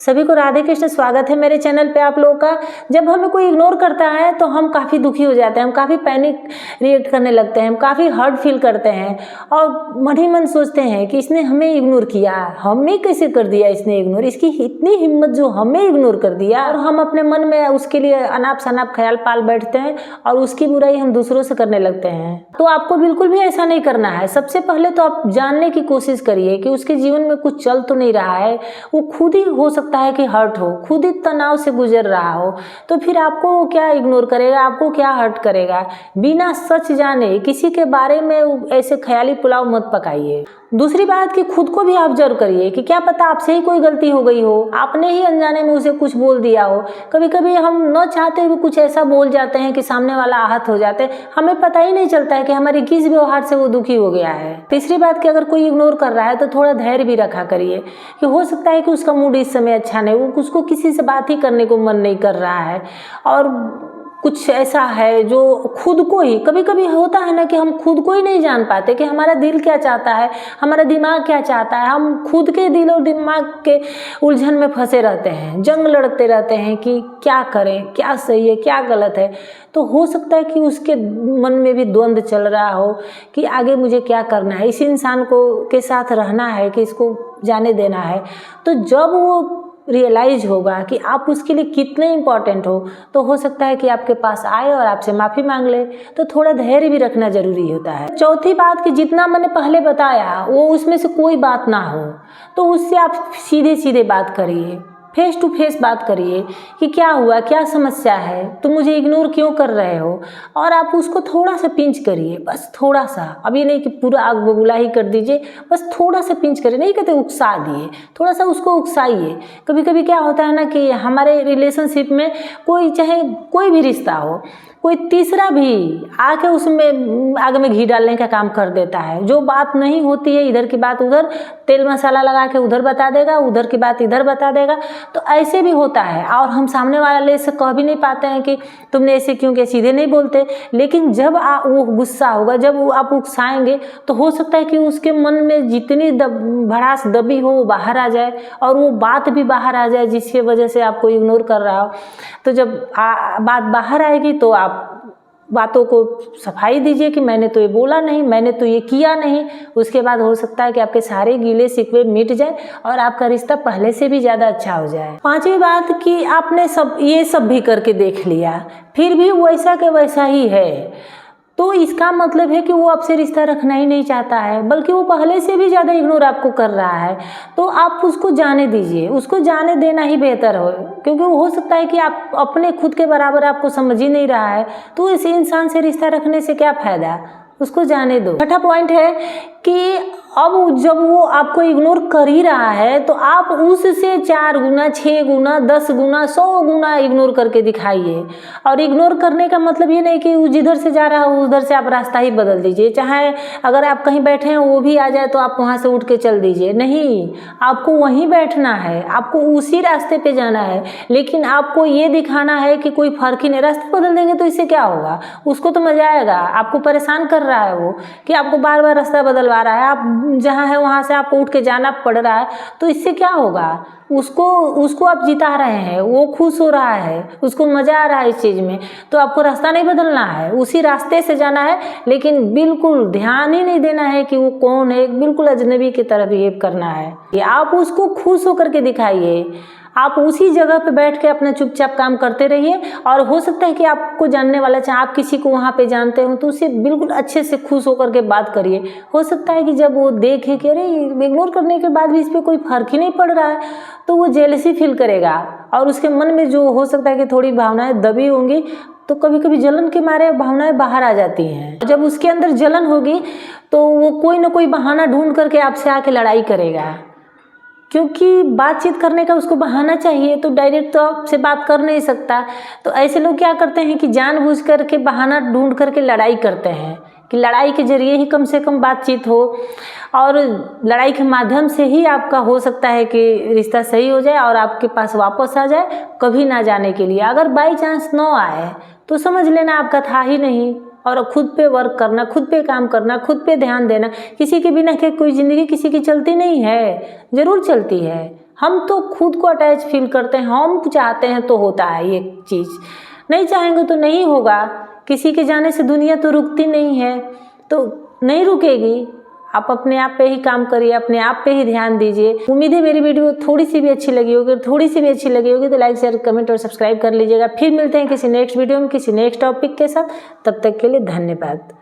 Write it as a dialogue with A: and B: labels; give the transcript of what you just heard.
A: सभी को राधे कृष्ण। स्वागत है मेरे चैनल पे आप लोगों का। जब हमें कोई इग्नोर करता है तो हम काफ़ी दुखी हो जाते हैं, हम काफ़ी पैनिक रिएक्ट करने लगते हैं, हम काफ़ी हर्ट फील करते हैं और मन ही मन सोचते हैं कि इसने हमें इग्नोर किया, हमें कैसे कर दिया इसने इग्नोर, इसकी इतनी हिम्मत जो हमें इग्नोर कर दिया। और हम अपने मन में उसके लिए अनाप शनाप ख्याल पाल बैठते हैं और उसकी बुराई हम दूसरों से करने लगते हैं। तो आपको बिल्कुल भी ऐसा नहीं करना है। सबसे पहले तो आप जानने की कोशिश करिए कि उसके जीवन में कुछ चल तो नहीं रहा है। वो खुद ही हो सकता है कि हर्ट हो, खुद ही तनाव से गुजर रहा हो, तो फिर आपको क्या इग्नोर करेगा, आपको क्या हर्ट करेगा। बिना सच जाने किसी के बारे में ऐसे ख्याली पुलाव मत पकाइए। दूसरी बात कि खुद को भी ऑब्जर्व करिए कि क्या पता आपसे ही कोई गलती हो गई हो, आपने ही अनजाने में उसे कुछ बोल दिया हो। कभी कभी हम न चाहते हुए कुछ ऐसा बोल जाते हैं कि सामने वाला आहत हो जाते हैं, हमें पता ही नहीं चलता है कि हमारे किस व्यवहार से वो दुखी हो गया है। तीसरी बात कि अगर कोई इग्नोर कर रहा है तो थोड़ा धैर्य भी रखा करिए कि हो सकता है कि उसका मूड इस समय अच्छा नहीं, वो उसको किसी से बात ही करने को मन नहीं कर रहा है और कुछ ऐसा है जो खुद को ही, कभी कभी होता है ना कि हम खुद को ही नहीं जान पाते कि हमारा दिल क्या चाहता है, हमारा दिमाग क्या चाहता है। हम खुद के दिल और दिमाग के उलझन में फंसे रहते हैं, जंग लड़ते रहते हैं कि क्या करें, क्या सही है, क्या गलत है। तो हो सकता है कि उसके मन में भी द्वंद्व चल रहा हो कि आगे मुझे क्या करना है, इस इंसान को के साथ रहना है कि इसको जाने देना है। तो जब वो रियलाइज होगा कि आप उसके लिए कितने इम्पोर्टेंट हो तो सकता है कि आपके पास आए और आपसे माफ़ी मांग ले। तो थोड़ा धैर्य भी रखना ज़रूरी होता है। चौथी बात कि जितना मैंने पहले बताया वो उसमें से कोई बात ना हो तो उससे आप सीधे सीधे बात करिए, फेस टू फेस बात करिए कि क्या हुआ, क्या समस्या है, तुम मुझे इग्नोर क्यों कर रहे हो। और आप उसको थोड़ा सा पिंच करिए, बस थोड़ा सा। अब ये नहीं कि पूरा आग बबूला ही कर दीजिए, बस थोड़ा सा पिंच करिए, नहीं कहते उकसा दिए, थोड़ा सा उसको उकसाइए। कभी कभी क्या होता है ना कि हमारे रिलेशनशिप में कोई, चाहे कोई भी रिश्ता हो, कोई तीसरा भी आके उसमें आग में घी डालने का काम कर देता है। जो बात नहीं होती है, इधर की बात उधर तेल मसाला लगा के उधर बता देगा, उधर की बात इधर बता देगा। तो ऐसे भी होता है और हम सामने वाले से कह भी नहीं पाते हैं कि तुमने ऐसे क्यों किया, सीधे नहीं बोलते। लेकिन जब वो गुस्सा होगा, जब वो आप उकसाएंगे तो हो सकता है कि उसके मन में जितनी भड़ास दबी हो वो बाहर आ जाए और वो बात भी बाहर आ जाए जिसकी वजह से आपको इग्नोर कर रहा हो। तो जब बात बाहर आएगी तो आप बातों को सफाई दीजिए कि मैंने तो ये बोला नहीं, मैंने तो ये किया नहीं। उसके बाद हो सकता है कि आपके सारे गीले शिकवे मिट जाए और आपका रिश्ता पहले से भी ज़्यादा अच्छा हो जाए। पांचवी बात कि आपने ये सब भी करके देख लिया, फिर भी वैसा के वैसा ही है, तो इसका मतलब है कि वो आपसे रिश्ता रखना ही नहीं चाहता है, बल्कि वो पहले से भी ज़्यादा इग्नोर आपको कर रहा है। तो आप उसको जाने दीजिए, उसको जाने देना ही बेहतर हो, क्योंकि वो हो सकता है कि आप अपने खुद के बराबर आपको समझ ही नहीं रहा है। तो इस इंसान से रिश्ता रखने से क्या फ़ायदा, उसको जाने दो। छठा पॉइंट है कि अब जब वो आपको इग्नोर कर ही रहा है तो आप उससे 4 गुना, 6 गुना, 10 गुना, 100 गुना इग्नोर करके दिखाइए। और इग्नोर करने का मतलब ये नहीं कि वो जिधर से जा रहा है उधर से आप रास्ता ही बदल दीजिए। चाहे अगर आप कहीं बैठे हैं वो भी आ जाए तो आप वहाँ से उठ के चल दीजिए, नहीं, आपको वहीं बैठना है, आपको उसी रास्ते पे जाना है। लेकिन आपको ये दिखाना है कि कोई फर्क ही नहीं, रास्ता बदल देंगे तो इससे क्या होगा, उसको तो मजा आएगा। आपको परेशान कर रहा है वो कि आपको बार बार रास्ता बदलवा रहा है, आप जहाँ है वहाँ से आपको उठ के जाना पड़ रहा है, तो इससे क्या होगा। उसको आप जिता रहे हैं, वो खुश हो रहा है, उसको मज़ा आ रहा है इस चीज़ में। तो आपको रास्ता नहीं बदलना है, उसी रास्ते से जाना है, लेकिन बिल्कुल ध्यान ही नहीं देना है कि वो कौन है, बिल्कुल अजनबी की तरह बिहेव करना है। आप उसको खुश होकर के दिखाइए, आप उसी जगह पे बैठ के अपना चुपचाप काम करते रहिए। और हो सकता है कि आपको जानने वाला, चाहे आप किसी को वहाँ पे जानते हो, तो उससे बिल्कुल अच्छे से खुश होकर के बात करिए। हो सकता है कि जब वो देखे कि अरे इग्नोर करने के बाद भी इस पर कोई फर्क ही नहीं पड़ रहा है, तो वो जेलसी फील करेगा और उसके मन में जो हो सकता है कि थोड़ी भावनाएं दबी होंगी, तो कभी कभी जलन के मारे भावनाएं बाहर आ जाती हैं। जब उसके अंदर जलन होगी तो वो कोई ना कोई बहाना ढूंढ करके आपसे आके लड़ाई करेगा, क्योंकि बातचीत करने का उसको बहाना चाहिए, तो डायरेक्ट तो आपसे बात कर नहीं सकता। तो ऐसे लोग क्या करते हैं कि जानबूझ करके बहाना ढूंढ करके लड़ाई करते हैं कि लड़ाई के जरिए ही कम से कम बातचीत हो, और लड़ाई के माध्यम से ही आपका हो सकता है कि रिश्ता सही हो जाए और आपके पास वापस आ जाए, कभी ना जाने के लिए। अगर बाई चांस न आए तो समझ लेना आपका था ही नहीं। और खुद पे वर्क करना, खुद पे काम करना, खुद पे ध्यान देना। किसी के बिना के कोई ज़िंदगी किसी की चलती नहीं है, ज़रूर चलती है। हम तो खुद को अटैच फील करते हैं, हम चाहते हैं तो होता है ये चीज़, नहीं चाहेंगे तो नहीं होगा। किसी के जाने से दुनिया तो रुकती नहीं है, तो नहीं रुकेगी। आप अपने आप पे ही काम करिए, अपने आप पे ही ध्यान दीजिए। उम्मीद है मेरी वीडियो थोड़ी सी भी अच्छी लगी होगी, तो लाइक शेयर कमेंट और सब्सक्राइब कर लीजिएगा। फिर मिलते हैं किसी नेक्स्ट वीडियो में किसी नेक्स्ट टॉपिक के साथ। तब तक के लिए धन्यवाद।